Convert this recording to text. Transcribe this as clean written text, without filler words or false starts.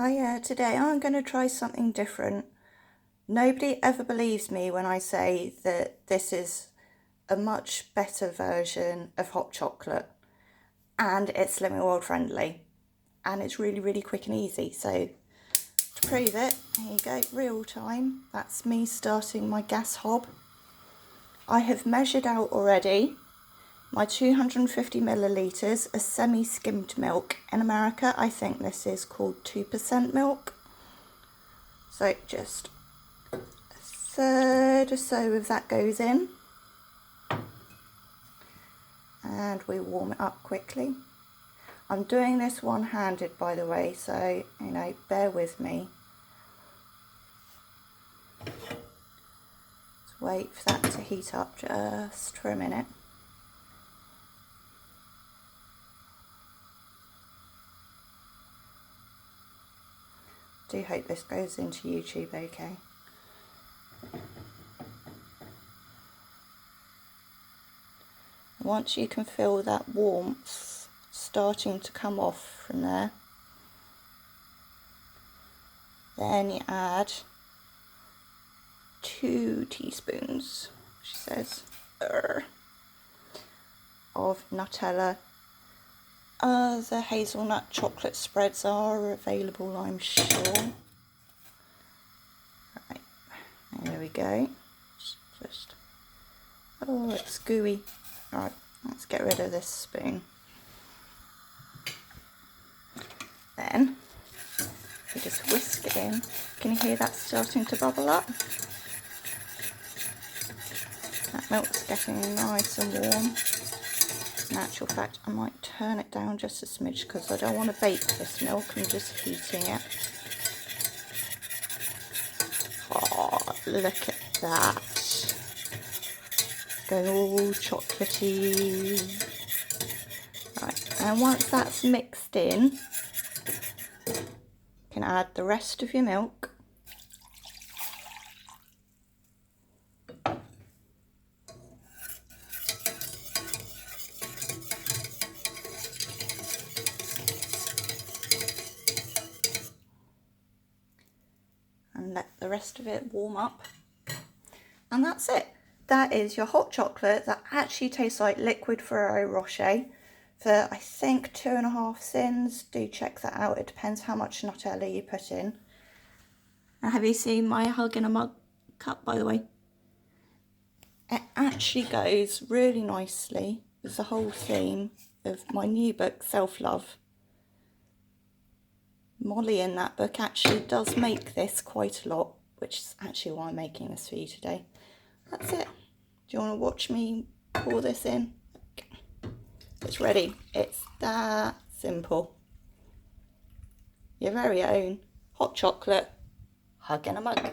Today I'm going to try something different. Nobody ever believes me when I say that this is a much better version of hot chocolate, and it's Slimming World friendly, and it's really quick and easy. So to prove it, here you go, real time. That's me starting my gas hob. I have measured out already my 250 millilitres of semi-skimmed milk. In America, I think this is called 2% milk. So just a third or so of that goes in. And we warm it up quickly. I'm doing this one-handed, by the way, so, bear with me. Let's wait for that to heat up just for a minute. Do hope this goes into YouTube okay. Once you can feel that warmth starting to come off from there, then you add 2 teaspoons, she says, of Nutella. The hazelnut chocolate spreads are available, I'm sure. Right, there we go. Just, oh, it's gooey. Right, let's get rid of this spoon. Then we just whisk it in. Can you hear that starting to bubble up? That milk's getting nice and warm. In actual fact, I might turn it down just a smidge because I don't want to bake this milk. I'm just heating it. Oh, look at that. Going all chocolatey. Right, and once that's mixed in, you can add the rest of your milk. And let the rest of it warm up, and that's it. That is your hot chocolate that actually tastes like liquid Ferrero Rocher for, I think, 2.5 syns. Do check that out. It depends how much Nutella you put in. And have you seen my hug in a mug cup, by the way? It actually goes really nicely with the whole theme of my new book, Self-Love. Molly in that book actually does make this quite a lot, which is actually why I'm making this for you today. That's it. Do you want to watch me pour this in? Okay. It's ready. It's that simple. Your very own hot chocolate hug in a mug.